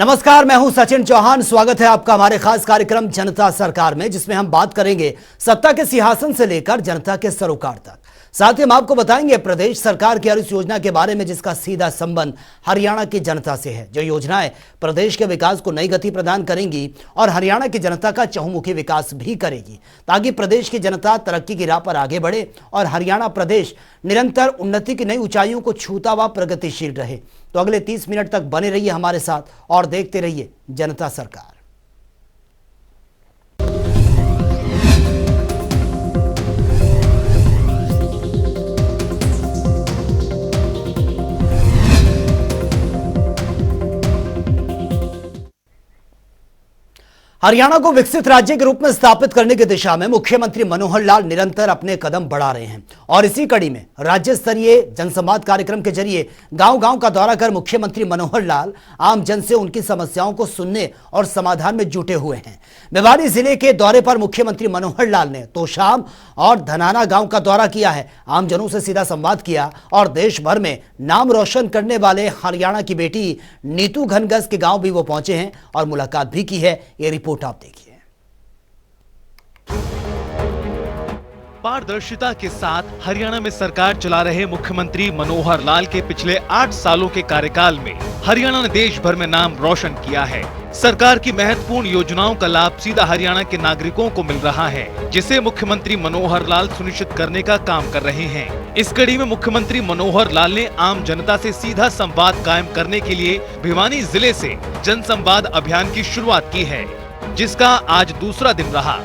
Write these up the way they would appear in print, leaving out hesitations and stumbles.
नमस्कार, मैं हूं सचिन चौहान। स्वागत है आपका हमारे खास कार्यक्रम जनता सरकार में, जिसमें हम बात करेंगे सत्ता के सिंहासन से लेकर जनता के सरोकार तक। साथ ही हम आपको बताएंगे प्रदेश सरकार की हर उस योजना के बारे में जिसका सीधा संबंध हरियाणा की जनता से है, जो योजनाएं प्रदेश के विकास को नई गति प्रदान करेंगी और हरियाणा की जनता का चहुमुखी विकास भी करेगी, ताकि प्रदेश की जनता तरक्की की राह पर आगे बढ़े और हरियाणा प्रदेश निरंतर उन्नति की नई ऊंचाइयों को छूता हुआ प्रगतिशील रहे। तो अगले 30 मिनट तक बने रहिए हमारे साथ और देखते रहिए जनता सरकार। हरियाणा को विकसित राज्य के रूप में स्थापित करने की दिशा में मुख्यमंत्री मनोहर लाल निरंतर अपने कदम बढ़ा रहे हैं और इसी कड़ी में राज्य स्तरीय जनसंवाद कार्यक्रम के जरिए गांव-गांव का दौरा कर मुख्यमंत्री मनोहर लाल आम जन से उनकी समस्याओं को सुनने और समाधान में जुटे हुए हैं। भिवानी जिले के दौरे पर मुख्यमंत्री मनोहर लाल ने तोशाम और धनाना गांव का दौरा किया है, आमजनों से सीधा संवाद किया और देश भर में नाम रोशन करने वाले हरियाणा की बेटी नीतू घनघस के गांव भी वो पहुंचे हैं और मुलाकात भी की है। ये रिपोर्ट आप देखिए। पारदर्शिता के साथ हरियाणा में सरकार चला रहे मुख्यमंत्री मनोहर लाल के पिछले 8 सालों के कार्यकाल में हरियाणा ने देश भर में नाम रोशन किया है। सरकार की महत्वपूर्ण योजनाओं का लाभ सीधा हरियाणा के नागरिकों को मिल रहा है, जिसे मुख्यमंत्री मनोहर लाल सुनिश्चित करने का काम कर रहे हैं। इस कड़ी में मुख्यमंत्री मनोहर लाल ने आम जनता से सीधा संवाद कायम करने के लिए भिवानी जिले से जनसंवाद अभियान की शुरुआत की है, जिसका आज दूसरा दिन रहा।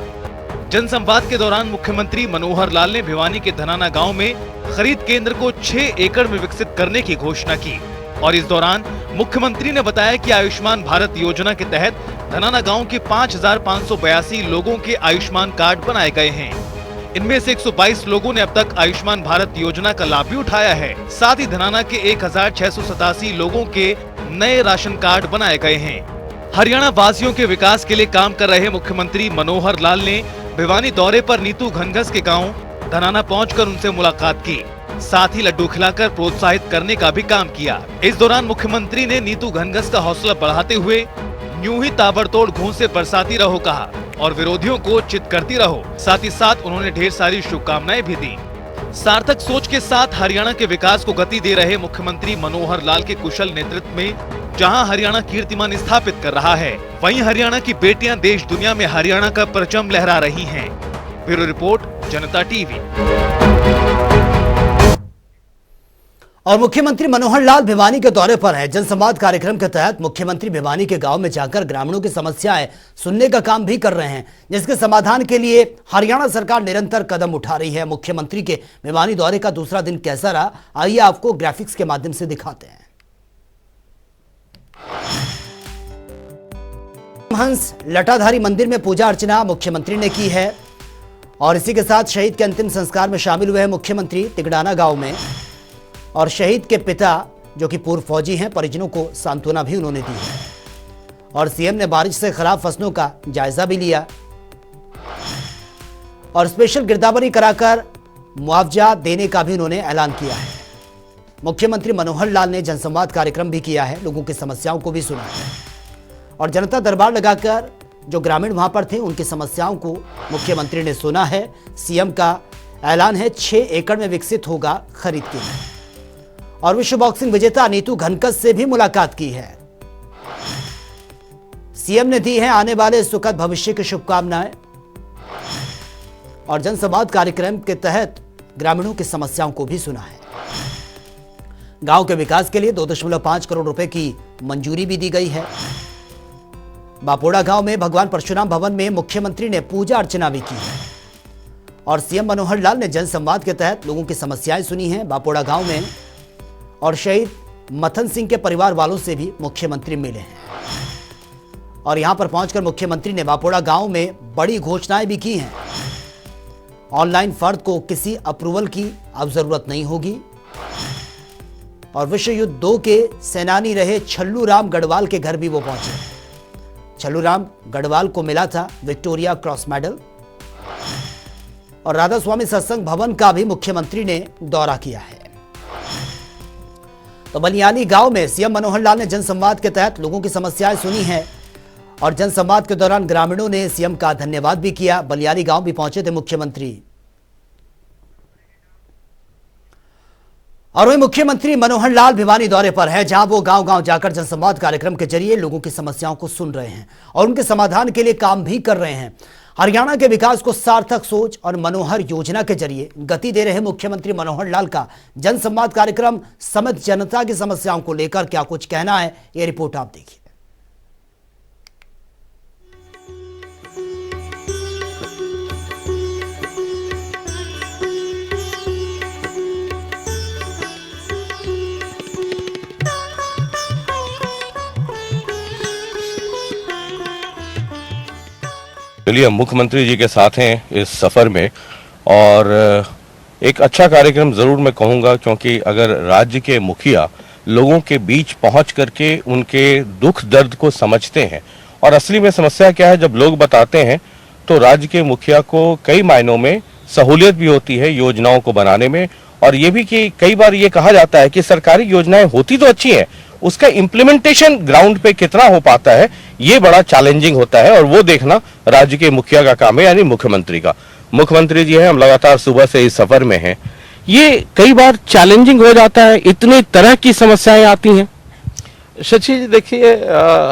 जनसंवाद के दौरान मुख्यमंत्री मनोहर लाल ने भिवानी के धनाना गांव में खरीद केंद्र को 6 एकड़ में विकसित करने की घोषणा की और इस दौरान मुख्यमंत्री ने बताया कि आयुष्मान भारत योजना के तहत धनाना गांव के 5,582 लोगों के आयुष्मान कार्ड बनाए गए हैं। इनमें से 122 लोगों ने अब तक आयुष्मान भारत योजना का लाभ भी उठाया है। साथ ही धनाना के 1,687 लोगों के नए राशन कार्ड बनाए गए हैं। हरियाणा वासियों के विकास के लिए काम कर रहे मुख्यमंत्री मनोहर लाल ने भिवानी दौरे पर नीतू घनघस के गांव धनाना पहुंचकर उनसे मुलाकात की, साथ ही लड्डू खिलाकर प्रोत्साहित करने का भी काम किया। इस दौरान मुख्यमंत्री ने नीतू घनघस का हौसला बढ़ाते हुए यूं ही ताबड़तोड़ घूंसे बरसाती रहो कहा और विरोधियों को चित करती रहो। साथ ही साथ उन्होंने ढेर सारी शुभकामनाएं भी दी। सार्थक सोच के साथ हरियाणा के विकास को गति दे रहे मुख्यमंत्री मनोहर लाल के कुशल नेतृत्व में जहां हरियाणा कीर्तिमान स्थापित कर रहा है, वहीं हरियाणा की बेटियां देश दुनिया में हरियाणा का परचम लहरा रही हैं। ब्यूरो रिपोर्ट, जनता टीवी। और मुख्यमंत्री मनोहर लाल भिवानी के दौरे पर है। जनसंवाद कार्यक्रम के तहत मुख्यमंत्री भिवानी के गांव में जाकर ग्रामीणों की समस्याएं सुनने का काम भी कर रहे हैं, जिसके समाधान के लिए हरियाणा सरकार निरंतर कदम उठा रही है। मुख्यमंत्री के भिवानी दौरे का दूसरा दिन कैसा रहा, आइए आपको ग्राफिक्स के माध्यम से दिखाते हैं। हंस लटाधारी मंदिर में पूजा अर्चना मुख्यमंत्री ने की है और इसी के साथ शहीद के अंतिम संस्कार में शामिल हुए हैं मुख्यमंत्री तिगड़ाना गांव में और शहीद के पिता जो कि पूर्व फौजी हैं, परिजनों को सांत्वना भी उन्होंने दी है और सीएम ने बारिश से खराब फसलों का जायजा भी लिया और स्पेशल गिरदावरी कराकर मुआवजा देने का भी उन्होंने ऐलान किया है। मुख्यमंत्री मनोहर लाल ने जनसंवाद कार्यक्रम भी किया है, लोगों की समस्याओं को भी सुना है और जनता दरबार लगाकर जो ग्रामीण वहां पर थे उनकी समस्याओं को मुख्यमंत्री ने सुना है। सीएम का ऐलान है 6 एकड़ में विकसित होगा खरीद केंद्र और विश्व बॉक्सिंग विजेता नीतू घनघस से भी मुलाकात की है। सीएम ने दी है आने वाले सुखद भविष्य की शुभकामनाएं और जनसंवाद कार्यक्रम के तहत ग्रामीणों की समस्याओं को भी सुना है। गांव के विकास के लिए 2.5 करोड़ रुपए की मंजूरी भी दी गई है। बापोड़ा गांव में भगवान परशुराम भवन में मुख्यमंत्री ने पूजा अर्चना भी की है और सीएम मनोहर लाल ने जनसंवाद के तहत लोगों की समस्याएं सुनी हैं बापोड़ा गांव में और शहीद मथन सिंह के परिवार वालों से भी मुख्यमंत्री मिले हैं और यहां पर पहुंचकर मुख्यमंत्री ने बापोड़ा गांव में बड़ी घोषणाएं भी की हैं। ऑनलाइन फर्द को किसी अप्रूवल की अब जरूरत नहीं होगी और विश्व युद्ध 2 के सेनानी रहे छल्लू राम गढ़वाल के घर भी वो पहुंचे। छल्लू राम गढ़वाल को मिला था विक्टोरिया क्रॉस मेडल और राधा स्वामी सत्संग भवन का भी मुख्यमंत्री ने दौरा किया है। तो बलियाली गांव में सीएम मनोहर लाल ने जनसंवाद के तहत लोगों की समस्याएं सुनी हैं और जनसंवाद के दौरान ग्रामीणों ने सीएम का धन्यवाद भी किया। बलियाली गांव भी पहुंचे थे मुख्यमंत्री और वही मुख्यमंत्री मनोहर लाल भिवानी दौरे पर है, जहां वो गांव-गांव जाकर जनसंवाद कार्यक्रम के जरिए लोगों की समस्याओं को सुन रहे हैं और उनके समाधान के लिए काम भी कर रहे हैं। हरियाणा के विकास को सार्थक सोच और मनोहर योजना के जरिए गति दे रहे मुख्यमंत्री मनोहर लाल का जनसंवाद कार्यक्रम समेत जनता की समस्याओं को लेकर क्या कुछ कहना है, ये रिपोर्ट आप देखिए। चलिए, हम मुख्यमंत्री जी के साथ हैं इस सफर में और एक अच्छा कार्यक्रम जरूर मैं कहूँगा, क्योंकि अगर राज्य के मुखिया लोगों के बीच पहुंच करके उनके दुख दर्द को समझते हैं और असली में समस्या क्या है जब लोग बताते हैं, तो राज्य के मुखिया को कई मायनों में सहूलियत भी होती है योजनाओं को बनाने में। और ये भी कि कई बार ये कहा जाता है कि सरकारी योजनाएं होती तो अच्छी हैं, उसका इम्प्लीमेंटेशन ग्राउंड पे कितना हो पाता है ये बड़ा चैलेंजिंग होता है और वो देखना राज्य के मुखिया का काम है, यानी मुख्यमंत्री का। मुख्यमंत्री जी हैं, हम लगातार सुबह से इस सफर में हैं। ये कई बार चैलेंजिंग हो जाता है, इतने तरह की समस्याएं आती हैं। शशि जी, देखिए,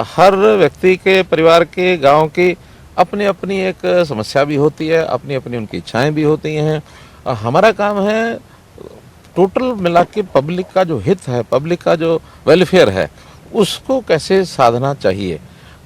हर व्यक्ति के परिवार के गांव की अपनी अपनी एक समस्या भी होती है, अपनी अपनी उनकी इच्छाएं भी होती हैं। हमारा काम है टोटल मिला के पब्लिक का जो हित है, पब्लिक का जो वेलफेयर है, उसको कैसे साधना चाहिए,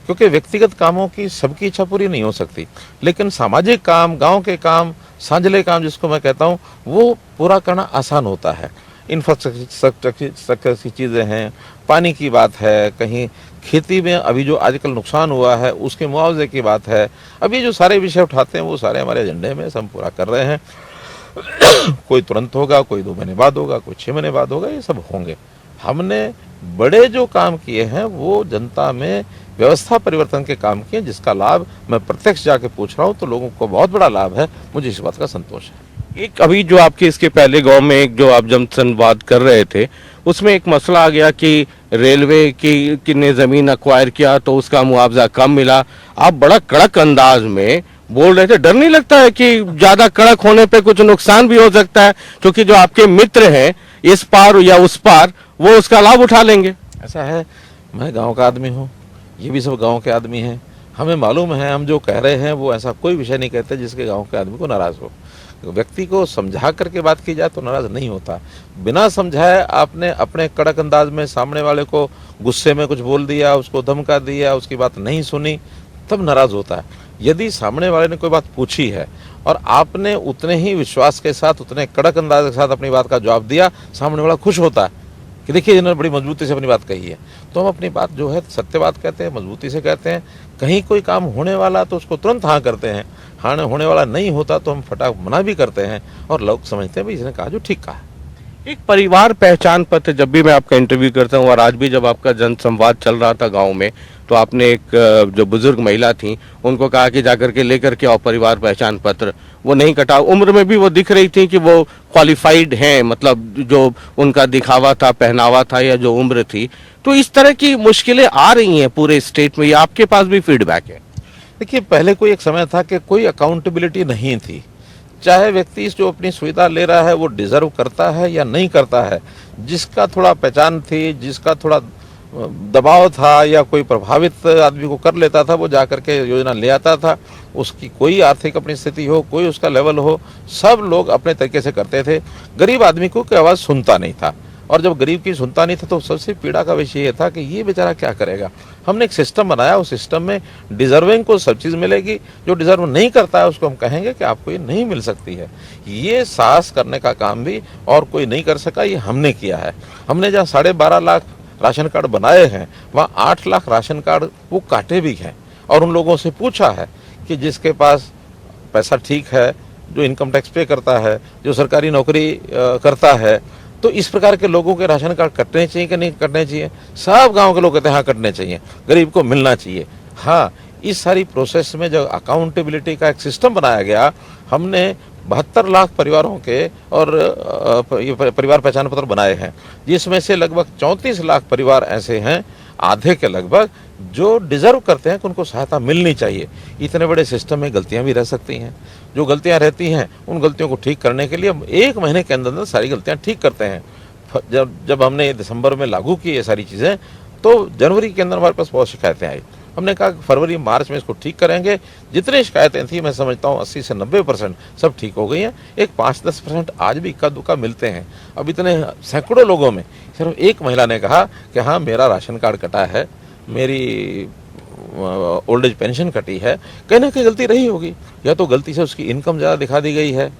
क्योंकि व्यक्तिगत कामों की सबकी इच्छा पूरी नहीं हो सकती, लेकिन सामाजिक काम, गांव के काम, सांझले काम जिसको मैं कहता हूँ, वो पूरा करना आसान होता है। इंफ्रास्ट्रक्चर की चीज़ें हैं, पानी की बात है, कहीं खेती में अभी जो आजकल नुकसान हुआ है उसके मुआवजे की बात है। अभी जो सारे विषय उठाते हैं वो सारे हमारे एजेंडे में हम पूरा कर रहे हैं। कोई तुरंत होगा, कोई 2 महीने बाद होगा, कोई 6 महीने बाद होगा, ये सब होंगे। हमने बड़े जो काम किए हैं वो जनता में व्यवस्था परिवर्तन के काम किए, जिसका लाभ मैं प्रत्यक्ष जाके पूछ रहा हूँ, तो लोगों को बहुत बड़ा लाभ है। मुझे इस बात का संतोष है। एक अभी जो आपके इसके पहले गांव में एक जो आप जनसंवाद कर रहे थे, उसमें एक मसला आ गया कि रेलवे की ने जमीन अक्वायर किया तो उसका मुआवजा कम मिला। आप बड़ा कड़क अंदाज में बोल रहे थे, डर नहीं लगता है कि ज्यादा कड़क होने पे कुछ नुकसान भी हो सकता है, क्योंकि जो आपके मित्र हैं इस पार या उस पार वो उसका लाभ उठा लेंगे? ऐसा है, मैं गांव का आदमी हूँ, ये भी सब गांव के आदमी हैं। हमें मालूम है हम जो कह रहे हैं वो ऐसा कोई विषय नहीं कहते जिसके गांव के आदमी को नाराज हो। व्यक्ति को समझा करके बात की जाए तो नाराज नहीं होता। बिना समझाए आपने अपने कड़क अंदाज में सामने वाले को गुस्से में कुछ बोल दिया, उसको धमका दिया, उसकी बात नहीं सुनी, तब नाराज होता है। यदि सामने वाले ने कोई बात पूछी है और आपने उतने ही विश्वास के साथ, उतने कड़क अंदाज के साथ अपनी बात का जवाब दिया, सामने वाला खुश होता है कि देखिए इन्होंने बड़ी मजबूती से अपनी बात कही है। तो हम अपनी बात जो है सत्य बात कहते हैं, मजबूती से कहते हैं। कहीं कोई काम होने वाला तो उसको तुरंत हाँ करते हैं, हाँ होने वाला नहीं होता तो हम फटाक मना भी करते हैं और लोग समझते हैं भाई इसने कहा जो ठीक कहा। एक परिवार पहचान पत्र, जब भी मैं आपका इंटरव्यू करता हूँ और आज भी जब आपका जनसंवाद चल रहा था गांव में, तो आपने एक जो बुजुर्ग महिला थी उनको कहा कि जाकर के लेकर के आओ परिवार पहचान पत्र। वो नहीं कटा, उम्र में भी वो दिख रही थी कि वो क्वालिफाइड हैं, मतलब जो उनका दिखावा था, पहनावा था या जो उम्र थी। तो इस तरह की मुश्किलें आ रही हैं पूरे स्टेट में, ये आपके पास भी फीडबैक है? देखिए, पहले कोई एक समय था कि कोई अकाउंटेबिलिटी नहीं थी। चाहे व्यक्ति जो अपनी सुविधा ले रहा है वो डिजर्व करता है या नहीं करता है, जिसका थोड़ा पहचान थी, जिसका थोड़ा दबाव था या कोई प्रभावित आदमी को कर लेता था, वो जाकर के योजना ले आता था। उसकी कोई आर्थिक अपनी स्थिति हो, कोई उसका लेवल हो, सब लोग अपने तरीके से करते थे। गरीब आदमी को कोई आवाज़ सुनता नहीं था, और जब गरीब की सुनता नहीं था तो सबसे पीड़ा का विषय ये था कि ये बेचारा क्या करेगा। हमने एक सिस्टम बनाया, उस सिस्टम में डिजर्विंग को सब चीज़ मिलेगी, जो डिजर्व नहीं करता है उसको हम कहेंगे कि आपको ये नहीं मिल सकती है। ये साहस करने का काम भी और कोई नहीं कर सका, ये हमने किया है। हमने जहाँ 12.5 लाख राशन कार्ड बनाए हैं, वहाँ 8 लाख राशन कार्ड वो काटे भी हैं, और उन लोगों से पूछा है कि जिसके पास पैसा ठीक है, जो इनकम टैक्स पे करता है, जो सरकारी नौकरी करता है, तो इस प्रकार के लोगों के राशन कार्ड कटने चाहिए कि नहीं कटने चाहिए? सब गांव के लोग कहते हैं हाँ कटने चाहिए, गरीब को मिलना चाहिए। हाँ, इस सारी प्रोसेस में जब अकाउंटेबिलिटी का एक सिस्टम बनाया गया, हमने 72 लाख परिवारों के और ये परिवार पहचान पत्र बनाए हैं, जिसमें से लगभग 34 लाख परिवार ऐसे हैं, आधे के लगभग, जो डिजर्व करते हैं कि उनको सहायता मिलनी चाहिए। इतने बड़े सिस्टम में गलतियां भी रह सकती हैं। जो गलतियां रहती हैं उन गलतियों को ठीक करने के लिए हम 1 महीने के अंदर सारी गलतियां ठीक करते हैं। जब हमने दिसंबर में लागू की ये सारी चीज़ें, तो जनवरी के अंदर हमारे पास बहुत शिकायतें आई। हमने कहा फरवरी मार्च में इसको ठीक करेंगे। जितनी शिकायतें थी मैं समझता हूँ 80 से 90% सब ठीक हो गई हैं। एक 5-10% आज भी इक्का दुक्का मिलते हैं। अब इतने सैकड़ों लोगों में सिर्फ एक महिला ने कहा कि हाँ मेरा राशन कार्ड कटा है, मेरी ओल्ड एज पेंशन कटी है। कहीं ना कहीं गलती रही होगी, या तो गलती से उसकी इनकम ज़्यादा दिखा दी गई है,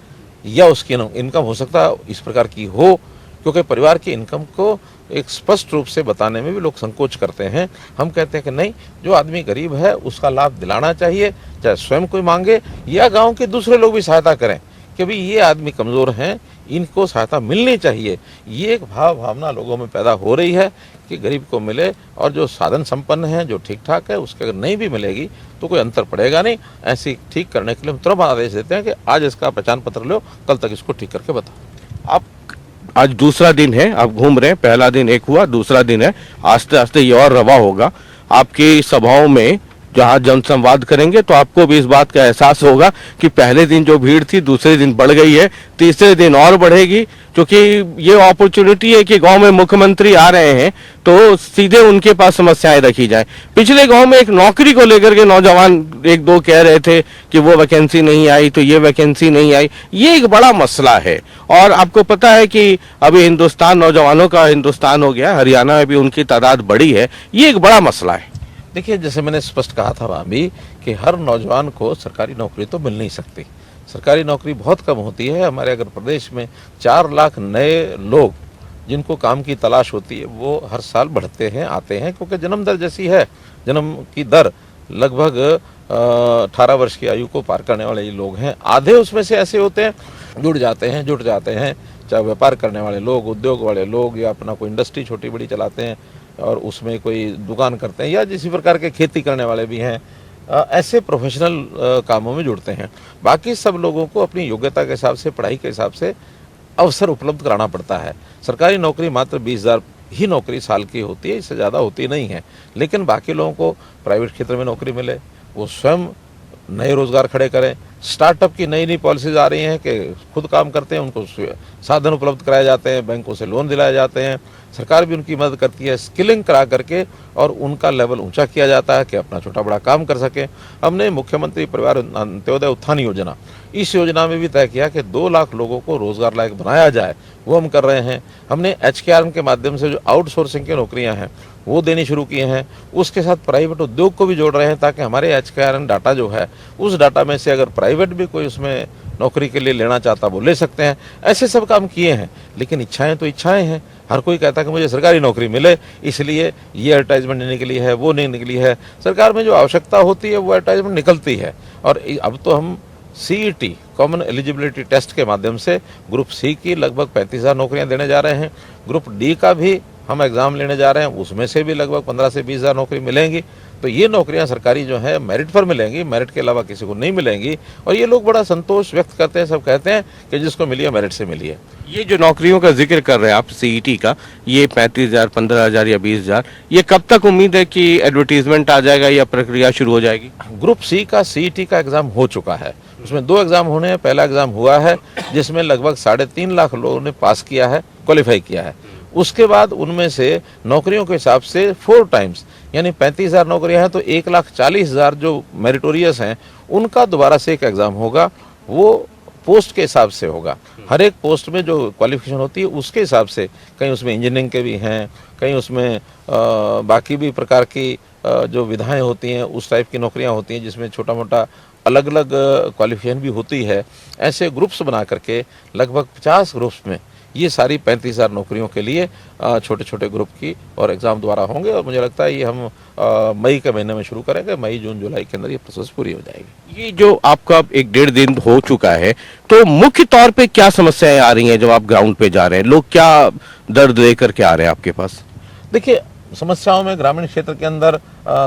या उसकी इनकम हो सकता है इस प्रकार की हो, क्योंकि परिवार की इनकम को एक स्पष्ट रूप से बताने में भी लोग संकोच करते हैं। हम कहते हैं कि नहीं, जो आदमी गरीब है उसका लाभ दिलाना चाहिए, चाहे स्वयं कोई मांगे या गांव के दूसरे लोग भी सहायता करें कि भाई ये आदमी कमज़ोर हैं, इनको सहायता मिलनी चाहिए। ये एक भावना लोगों में पैदा हो रही है कि गरीब को मिले, और जो साधन संपन्न है, जो ठीक ठाक है, उसके अगर नहीं भी मिलेगी तो कोई अंतर पड़ेगा नहीं। ऐसी ठीक करने के लिए हम तुरंत आदेश देते हैं कि आज इसका पहचान पत्र लो, कल तक इसको ठीक करके बताओ। आप आज दूसरा दिन है, आप घूम रहे हैं, पहला दिन एक हुआ, दूसरा दिन है, आस्ते आस्ते ये और रवा होगा। आपकी सभाओं में जहां जनसंवाद करेंगे तो आपको भी इस बात का एहसास होगा कि पहले दिन जो भीड़ थी दूसरे दिन बढ़ गई है, तीसरे दिन और बढ़ेगी, क्योंकि ये अपॉर्चुनिटी है कि गांव में मुख्यमंत्री आ रहे हैं तो सीधे उनके पास समस्याएं रखी जाए। पिछले गांव में एक नौकरी को लेकर के नौजवान 1-2 कह रहे थे कि वो वैकेंसी नहीं आई तो ये वैकेंसी नहीं आई, ये एक बड़ा मसला है। और आपको पता है कि अभी हिंदुस्तान नौजवानों का हिंदुस्तान हो गया, हरियाणा में भी उनकी तादाद बढ़ी है, ये एक बड़ा मसला है। देखिए, जैसे मैंने स्पष्ट कहा था अभी कि हर नौजवान को सरकारी नौकरी तो मिल नहीं सकती। सरकारी नौकरी बहुत कम होती है। हमारे अगर प्रदेश में 4 लाख नए लोग जिनको काम की तलाश होती है वो हर साल बढ़ते हैं, आते हैं, क्योंकि जन्म दर जैसी है। जन्म की दर लगभग 18 वर्ष की आयु को पार करने वाले लोग हैं। आधे उसमें से ऐसे होते हैं जुट जाते हैं, चाहे व्यापार करने वाले लोग, उद्योग वाले लोग, या अपना कोई इंडस्ट्री छोटी बड़ी चलाते हैं और उसमें कोई दुकान करते हैं, या जिस प्रकार के खेती करने वाले भी हैं। ऐसे प्रोफेशनल कामों में जुड़ते हैं। बाकी सब लोगों को अपनी योग्यता के हिसाब से, पढ़ाई के हिसाब से अवसर उपलब्ध कराना पड़ता है। सरकारी नौकरी मात्र 20,000 ही नौकरी साल की होती है, इससे ज़्यादा होती नहीं है। लेकिन बाकी लोगों को प्राइवेट क्षेत्र में नौकरी मिले, वो स्वयं नए रोजगार खड़े करें। स्टार्टअप की नई पॉलिसीज आ रही हैं कि खुद काम करते हैं, उनको साधन उपलब्ध कराए जाते हैं, बैंकों से लोन दिलाए जाते हैं, सरकार भी उनकी मदद करती है, स्किलिंग करा करके, और उनका लेवल ऊंचा किया जाता है कि अपना छोटा बड़ा काम कर सकें। हमने मुख्यमंत्री परिवार अंत्योदय उत्थान योजना, इस योजना में भी तय किया कि 2 लाख लोगों को रोजगार लायक बनाया जाए, वो हम कर रहे हैं। हमने HKRM के माध्यम से जो आउटसोर्सिंग की नौकरियां हैं वो देनी शुरू किए हैं। उसके साथ प्राइवेट उद्योग को भी जोड़ रहे हैं, ताकि हमारे HKRM डाटा जो है, उस डाटा में से अगर प्राइवेट भी कोई उसमें नौकरी के लिए लेना चाहता वो ले सकते हैं। ऐसे सब काम किए हैं। लेकिन इच्छाएं तो इच्छाएं हैं। हर कोई कहता है कि मुझे सरकारी नौकरी मिले, इसलिए ये एडवर्टाइजमेंट नहीं निकली है, वो नहीं निकली है। सरकार में जो आवश्यकता होती है वो एडवर्टाइजमेंट निकलती है। और अब तो हम CET कॉमन एलिजिबिलिटी टेस्ट के माध्यम से ग्रुप C की लगभग 35,000 नौकरियां देने जा रहे हैं। ग्रुप D का भी हम एग्ज़ाम लेने जा रहे हैं, उसमें से भी लगभग 15 से 20,000 नौकरी मिलेंगी। तो ये नौकरियां सरकारी जो है मेरिट पर मिलेंगी, मेरिट के अलावा किसी को नहीं मिलेंगी। और ये लोग बड़ा संतोष व्यक्त करते हैं, सब कहते हैं कि जिसको मिली है मेरिट से मिली है। ये जो नौकरियों का जिक्र कर रहे हैं आप CET का, ये 35,000, 15,000 या 20,000, ये कब तक उम्मीद है कि एडवर्टीजमेंट आ जाएगा या प्रक्रिया शुरू हो जाएगी? ग्रुप C का CET का एग्ज़ाम हो चुका है। उसमें 2 एग्ज़ाम होने हैं। पहला एग्ज़ाम हुआ है जिसमें लगभग 3.5 लाख लोगों ने पास किया है, क्वालिफाई किया है। उसके बाद उनमें से नौकरियों के हिसाब से 4 टाइम्स, यानी 35,000 नौकरियां हैं तो 1,40,000 जो मेरिटोरियस हैं उनका दोबारा से एक एग्ज़ाम होगा। वो पोस्ट के हिसाब से होगा। हर एक पोस्ट में जो क्वालिफिकेशन होती है उसके हिसाब से, कहीं उसमें इंजीनियरिंग के भी हैं, कहीं उसमें बाकी भी प्रकार की जो विधाएं होती हैं, उस टाइप की नौकरियां होती हैं जिसमें छोटा मोटा अलग अलग क्वालिफिकेशन भी होती है। ऐसे ग्रुप्स बना करके लगभग 50 ग्रुप्स में ये सारी 35,000 नौकरियों के लिए छोटे छोटे ग्रुप की और एग्ज़ाम द्वारा होंगे। और मुझे लगता है ये हम मई के महीने में शुरू करेंगे। मई जून जुलाई के अंदर ये प्रोसेस पूरी हो जाएगी। ये जो आपका 1-1.5 दिन हो चुका है, तो मुख्य तौर पे क्या समस्याएं आ रही हैं जब आप ग्राउंड पे जा रहे हैं? लोग क्या दर्द लेकर के आ रहे हैं आपके पास? देखिए, समस्याओं में ग्रामीण क्षेत्र के अंदर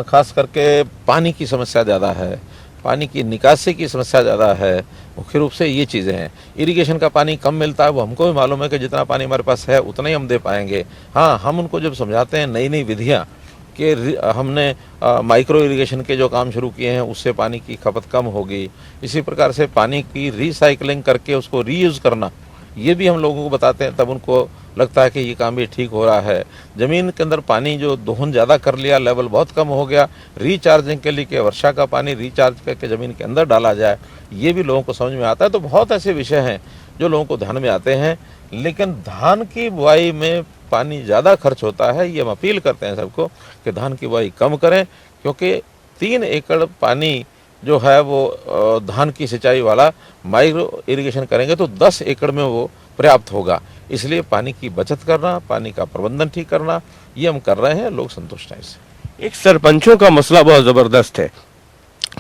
खास करके पानी की समस्या ज़्यादा है, पानी की निकासी की समस्या ज़्यादा है, मुख्य रूप से ये चीज़ें हैं। इरिगेशन का पानी कम मिलता है, वो हमको भी मालूम है कि जितना पानी हमारे पास है उतना ही हम दे पाएंगे। हाँ, हम उनको जब समझाते हैं नई नई विधियाँ कि हमने माइक्रो इरिगेशन के जो काम शुरू किए हैं उससे पानी की खपत कम होगी, इसी प्रकार से पानी की रिसाइकलिंग करके उसको रीयूज़ करना, ये भी हम लोगों को बताते हैं, तब उनको लगता है कि ये काम भी ठीक हो रहा है। ज़मीन के अंदर पानी जो दोहन ज़्यादा कर लिया, लेवल बहुत कम हो गया, रिचार्जिंग के लिए कि वर्षा का पानी रिचार्ज करके ज़मीन के अंदर डाला जाए, ये भी लोगों को समझ में आता है। तो बहुत ऐसे विषय हैं जो लोगों को ध्यान में आते हैं। लेकिन धान की बुआई में पानी ज़्यादा खर्च होता है, ये हम अपील करते हैं सबको कि धान की बुआई कम करें, क्योंकि 3 एकड़ पानी जो है वो धान की सिंचाई वाला माइक्रो इरिगेशन करेंगे तो 10 एकड़ में वो पर्याप्त होगा। इसलिए पानी की बचत करना, पानी का प्रबंधन ठीक करना, ये हम कर रहे हैं, लोग संतुष्ट हैं इससे। एक सरपंचों का मसला बहुत जबरदस्त है।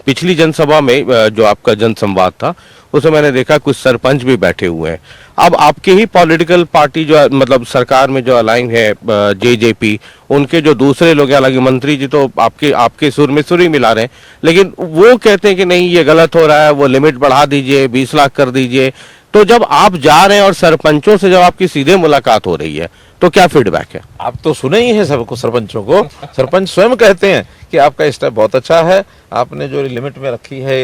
पिछली जनसभा में जो आपका जनसंवाद था उसमें मैंने देखा कुछ सरपंच भी बैठे हुए हैं। अब आपके ही पॉलिटिकल पार्टी जो मतलब सरकार में जो अलाइन है जेजेपी, उनके जो दूसरे लोग हैं, हालांकि मंत्री जी तो आपके सुर में सुर ही मिला रहे हैं, लेकिन वो कहते हैं कि नहीं ये गलत हो रहा है, वो लिमिट बढ़ा दीजिए, 20 लाख कर दीजिए। तो जब आप जा रहे हैं और सरपंचों से जब आपकी सीधे मुलाकात हो रही है तो क्या फीडबैक है? आप तो सुने ही हैं सबको, सरपंचों को। सरपंच स्वयं कहते हैं कि आपका स्टेप बहुत अच्छा है, आपने जो लिमिट में रखी है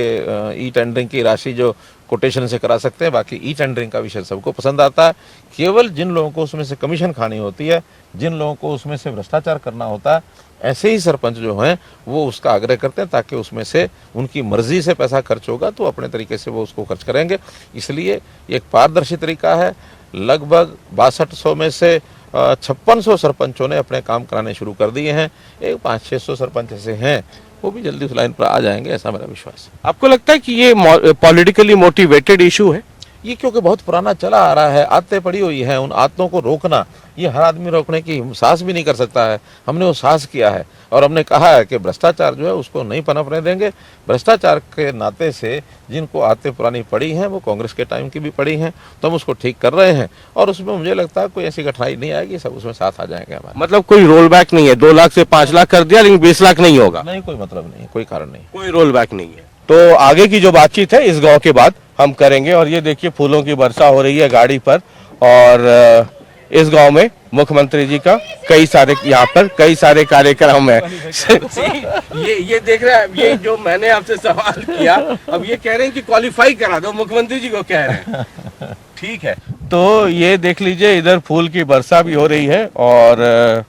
ई टेंडरिंग की राशि जो कोटेशन से करा सकते हैं, बाकी ई टेंडरिंग का विषय सबको पसंद आता है। केवल जिन लोगों को उसमें से कमीशन खानी होती है, जिन लोगों को उसमें से भ्रष्टाचार करना होता है, ऐसे ही सरपंच जो हैं वो उसका आग्रह करते हैं, ताकि उसमें से उनकी मर्जी से पैसा खर्च होगा तो अपने तरीके से वो उसको खर्च करेंगे। इसलिए एक पारदर्शी तरीका है। लगभग 6200 में से 5600 सरपंचों ने अपने काम कराने शुरू कर दिए हैं। एक 500-600 सरपंच ऐसे हैं, वो भी जल्दी उस लाइन पर आ जाएंगे, ऐसा मेरा विश्वास है। आपको लगता है कि ये पॉलिटिकली मोटिवेटेड इशू है? ये क्योंकि बहुत पुराना चला आ रहा है, आदतें पड़ी हुई हैं, उन आदतों को रोकना, ये हर आदमी रोकने की साहस भी नहीं कर सकता है। हमने वो साहस किया है और हमने कहा है कि भ्रष्टाचार जो है उसको नहीं पनपने देंगे। भ्रष्टाचार के नाते से जिनको आदतें पुरानी पड़ी हैं, वो कांग्रेस के टाइम की भी पड़ी हैं, तो हम उसको ठीक कर रहे हैं और उसमें मुझे लगता है कोई ऐसी कठिनाई नहीं आएगी, सब उसमें साथ आ जाएंगे हमारे। मतलब कोई रोल बैक नहीं है? 2 लाख से 5 लाख कर दिया लेकिन 20 लाख नहीं होगा? नहीं, कोई मतलब नहीं, कोई कारण नहीं, कोई रोल बैक नहीं है। तो आगे की जो बातचीत है इस गांव के बाद हम करेंगे। और ये देखिए फूलों की वर्षा हो रही है गाड़ी पर, और इस गांव में मुख्यमंत्री जी का कई सारे कार्यक्रम है। ये देख रहे हैं, ये जो मैंने आपसे सवाल किया, अब ये कह रहे हैं कि क्वालिफाई करा दो, मुख्यमंत्री जी को कह रहे हैं। ठीक है, तो ये देख लीजिए, इधर फूल की वर्षा भी हो रही है और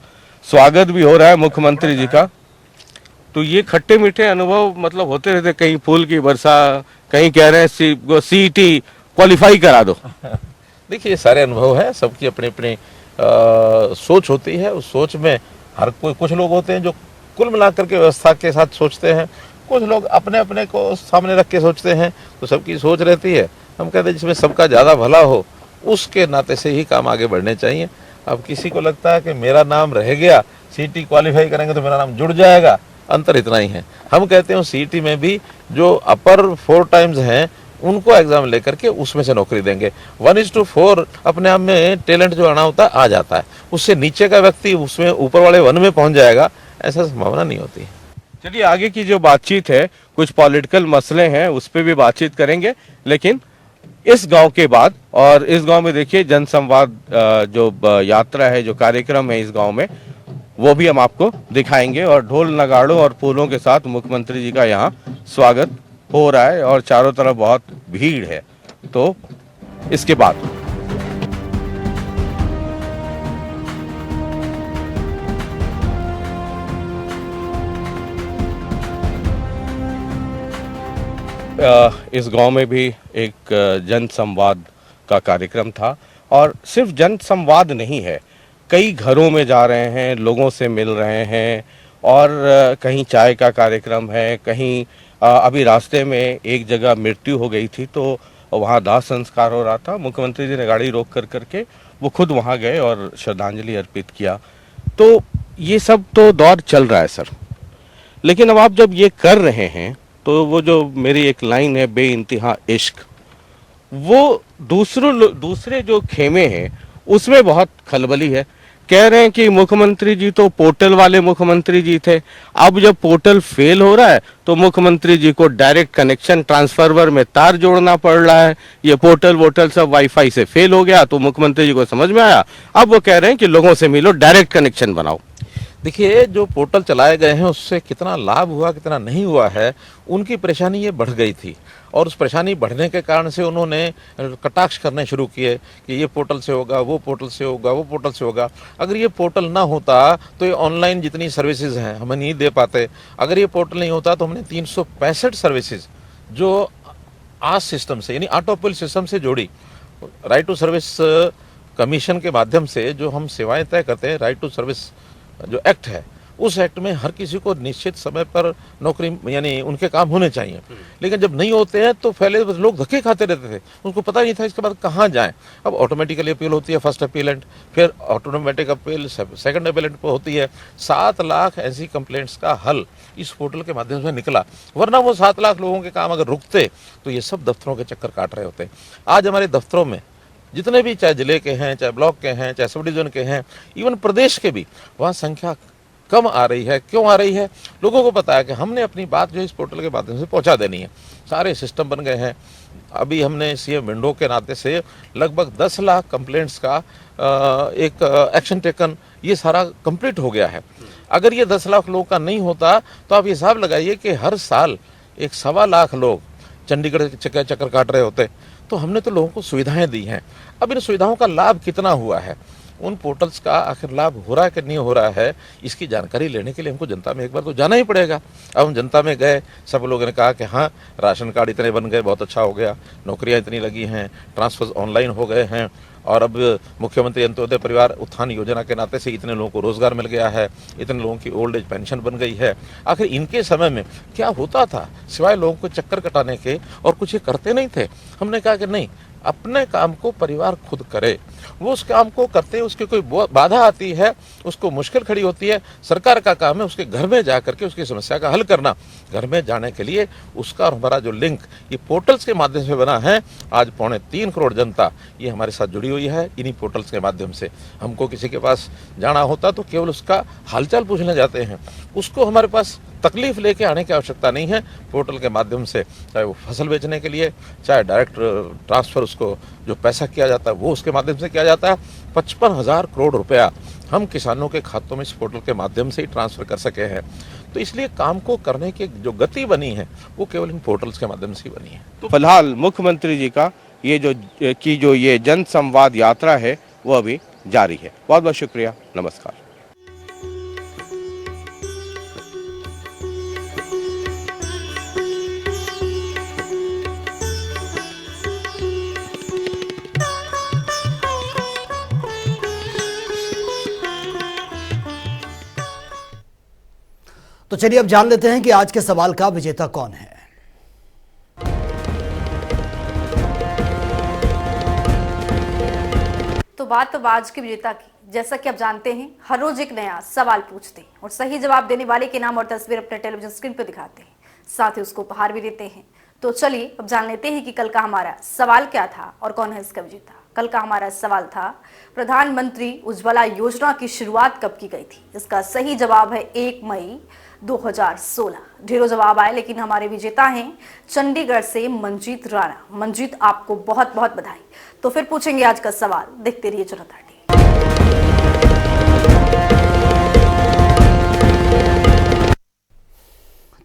स्वागत भी हो रहा है मुख्यमंत्री जी का। तो ये खट्टे मीठे अनुभव मतलब होते रहते, कहीं फूल की वर्षा, कहीं कह रहे हैं सीईटी क्वालिफाई करा दो। देखिए, सारे अनुभव है, सबकी अपनी अपनी सोच होती है। उस सोच में हर कोई, कुछ लोग होते हैं जो कुल मिलाकर के व्यवस्था के साथ सोचते हैं, कुछ लोग अपने अपने को सामने रख के सोचते हैं, तो सबकी सोच रहती है। हम कहते हैं जिसमें सबका ज़्यादा भला हो, उसके नाते से ही काम आगे बढ़ने चाहिए। अब किसी को लगता है कि मेरा नाम रह गया, सीईटी क्वालिफाई करेंगे तो मेरा नाम जुड़ जाएगा, अंतर इतना ही है। हम कहते हैं सीईटी में भी जो अपर 4 टाइम्स हैं उनको एग्जाम लेकर के उसमें से नौकरी देंगे। 1:4 अपने आप में टैलेंट जो आना होता है आ जाता है, उससे नीचे का व्यक्ति उसमें ऊपर वाले 1 में पहुंच जाएगा, ऐसा संभावना नहीं होती। चलिए आगे की जो बातचीत है, कुछ पॉलिटिकल मसले हैं उस पर भी बातचीत करेंगे, लेकिन इस गांव के बाद। और इस गांव में देखिए जनसंवाद जो यात्रा है, जो कार्यक्रम है इस गांव में, वो भी हम आपको दिखाएंगे। और ढोल नगाड़ों और फूलों के साथ मुख्यमंत्री जी का यहाँ स्वागत हो रहा है और चारों तरफ बहुत भीड़ है। तो इसके बाद इस गांव में भी एक जन संवाद का कार्यक्रम था। और सिर्फ जन संवाद नहीं है, कई घरों में जा रहे हैं, लोगों से मिल रहे हैं, और कहीं चाय का कार्यक्रम है, कहीं अभी रास्ते में एक जगह मृत्यु हो गई थी तो वहाँ दाह संस्कार हो रहा था। मुख्यमंत्री जी ने गाड़ी रोक करके वो खुद वहाँ गए और श्रद्धांजलि अर्पित किया। तो ये सब तो दौर चल रहा है सर, लेकिन अब आप जब ये कर रहे हैं तो वो जो मेरी एक लाइन है, बेइंतहा इश्क, वो दूसरे जो खेमे हैं उसमें बहुत खलबली है। कह रहे हैं कि मुख्यमंत्री जी तो पोर्टल वाले मुख्यमंत्री जी थे, अब जब पोर्टल फेल हो रहा है तो मुख्यमंत्री जी को डायरेक्ट कनेक्शन ट्रांसफार्मर में तार जोड़ना पड़ रहा है। ये पोर्टल वोटल सब वाईफाई से फेल हो गया तो मुख्यमंत्री जी को समझ में आया, अब वो कह रहे हैं कि लोगों से मिलो, डायरेक्ट कनेक्शन बनाओ। देखिए, जो पोर्टल चलाए गए हैं उससे कितना लाभ हुआ कितना नहीं हुआ है, उनकी परेशानी ये बढ़ गई थी और उस परेशानी बढ़ने के कारण से उन्होंने कटाक्ष करने शुरू किए कि ये पोर्टल से होगा, वो पोर्टल से होगा, वो पोर्टल से होगा। अगर ये पोर्टल ना होता तो ये ऑनलाइन जितनी सर्विसेज हैं हमें नहीं दे पाते। अगर ये पोर्टल नहीं होता तो हमने 365 सर्विसेज जो आज सिस्टम से यानी ऑटोपोल सिस्टम से जोड़ी, राइट टू सर्विस कमीशन के माध्यम से जो हम सेवाएं तय करते हैं, राइट टू सर्विस जो एक्ट है, उस एक्ट में हर किसी को निश्चित समय पर नौकरी यानी उनके काम होने चाहिए। लेकिन जब नहीं होते हैं तो पहले लोग धक्के खाते रहते थे, उनको पता नहीं था इसके बाद कहाँ जाएं। अब ऑटोमेटिकली अपील होती है, फर्स्ट अपीलेंट, फिर ऑटोमेटिक अपील सेकंड अपीलेंट पर होती है। 7 लाख ऐसी कंप्लेंट्स का हल इस पोर्टल के माध्यम से निकला, वरना वो 7 लाख लोगों के काम अगर रुकते तो ये सब दफ्तरों के चक्कर काट रहे होते। आज हमारे दफ्तरों में जितने भी, चाहे जिले के हैं, चाहे ब्लॉक के हैं, चाहे सब डिवीजन के हैं, इवन प्रदेश के भी, वहाँ संख्या कम आ रही है। क्यों आ रही है? लोगों को पता है कि हमने अपनी बात जो इस पोर्टल के माध्यम से पहुंचा देनी है। सारे सिस्टम बन गए हैं। अभी हमने सीएम विंडो के नाते से लगभग 10 लाख कंप्लेंट्स का एक एक्शन टेकन, ये सारा कंप्लीट हो गया है। अगर ये 10 लाख लोगों का नहीं होता तो आप हिसाब लगाइए कि हर साल 1.25 लाख लोग चंडीगढ़ के चक्कर काट रहे होते। तो हमने तो लोगों को सुविधाएं दी हैं। अब इन सुविधाओं का लाभ कितना हुआ है, उन पोर्टल्स का आखिर लाभ हो रहा है कि नहीं हो रहा है, इसकी जानकारी लेने के लिए हमको जनता में एक बार तो जाना ही पड़ेगा। अब हम जनता में गए, सब लोगों ने कहा कि हाँ, राशन कार्ड इतने बन गए, बहुत अच्छा हो गया, नौकरियां इतनी लगी हैं, ट्रांसफर ऑनलाइन हो गए हैं, और अब मुख्यमंत्री अंत्योदय परिवार उत्थान योजना के नाते से इतने लोगों को रोजगार मिल गया है, इतने लोगों की ओल्ड एज पेंशन बन गई है। आखिर इनके समय में क्या होता था सिवाय लोगों को चक्कर कटाने के, और कुछ ये करते नहीं थे। हमने कहा कि नहीं, अपने काम को परिवार खुद करे। वो उस काम को करते, उसकी कोई बाधा आती है, उसको मुश्किल खड़ी होती है, सरकार का काम है उसके घर में जा करके उसकी समस्या का हल करना। घर में जाने के लिए उसका और हमारा जो लिंक ये पोर्टल्स के माध्यम से बना है, आज 3.25 करोड़ जनता ये हमारे साथ जुड़ी हुई है इन्हीं पोर्टल्स के माध्यम से। हमको किसी के पास जाना होता तो केवल उसका हालचाल पूछने जाते हैं, उसको हमारे पास तकलीफ लेके आने की आवश्यकता नहीं है। पोर्टल के माध्यम से चाहे वो फसल बेचने के लिए, चाहे डायरेक्ट ट्रांसफर उसको जो पैसा किया जाता है वो उसके माध्यम से किया जाता है। 55,000 करोड़ रुपया हम किसानों के खातों में इस पोर्टल के माध्यम से ही ट्रांसफर कर सके हैं। तो इसलिए काम को करने की जो गति बनी है वो केवल इन पोर्टल्स के माध्यम से ही बनी है। तो फिलहाल मुख्यमंत्री जी का ये जन संवाद यात्रा है वो अभी जारी है। बहुत बहुत शुक्रिया, नमस्कार। तो चलिए अब जान लेते हैं कि आज के सवाल का विजेता कौन है। तो बात अब आज के विजेता की। जैसा कि आप जानते हैं, हर रोज एक नया सवाल पूछते हैं और सही जवाब देने वाले के नाम और तस्वीर अपने टेलीविजन स्क्रीन पर दिखाते हैं, साथ ही उसको उपहार भी देते हैं। तो चलिए अब जान लेते हैं कि कल का हमारा सवाल क्या था और कौन है इसका विजेता। कल का हमारा सवाल था, प्रधानमंत्री उज्ज्वला योजना की शुरुआत कब की गई थी? इसका सही जवाब है 1 मई 2016। ढेरों जवाब आए, लेकिन हमारे विजेता हैं चंडीगढ़ से मंजीत राणा। मंजीत, आपको बहुत बहुत बधाई। तो फिर पूछेंगे आज का सवाल, देखते रहिए जनता टीवी।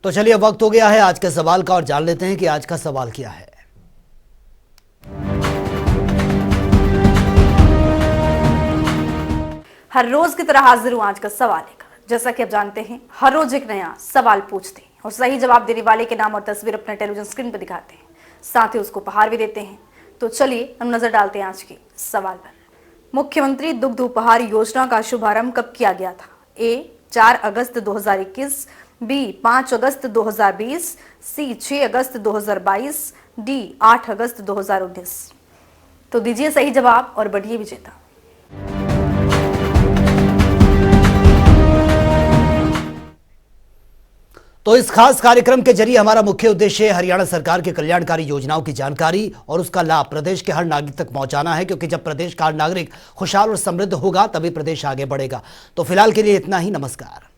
तो चलिए वक्त हो गया है आज के सवाल का और जान लेते हैं कि आज का सवाल क्या है। हर रोज की तरह हाजिर हूं आज का सवाल लेकर। जैसा कि आप जानते हैं, हर रोज एक नया सवाल पूछते हैं और सही जवाब देने वाले के नाम और तस्वीर अपने टेलीविजन स्क्रीन पर दिखाते हैं, साथ ही उसको उपहार भी देते हैं। तो चलिए हम नजर डालते हैं आज के सवाल पर। मुख्यमंत्री दुग्ध उपहार योजना का शुभारंभ कब किया गया था? ए 4 अगस्त 2021, बी 5 अगस्त 2020, सी 6 अगस्त 2022, डी 8 अगस्त 2019। तो दीजिए सही जवाब और बढ़िए विजेता। तो इस खास कार्यक्रम के जरिए हमारा मुख्य उद्देश्य हरियाणा सरकार के कल्याणकारी योजनाओं की जानकारी और उसका लाभ प्रदेश के हर नागरिक तक पहुंचाना है, क्योंकि जब प्रदेश का हर नागरिक खुशहाल और समृद्ध होगा तभी प्रदेश आगे बढ़ेगा। तो फिलहाल के लिए इतना ही। नमस्कार।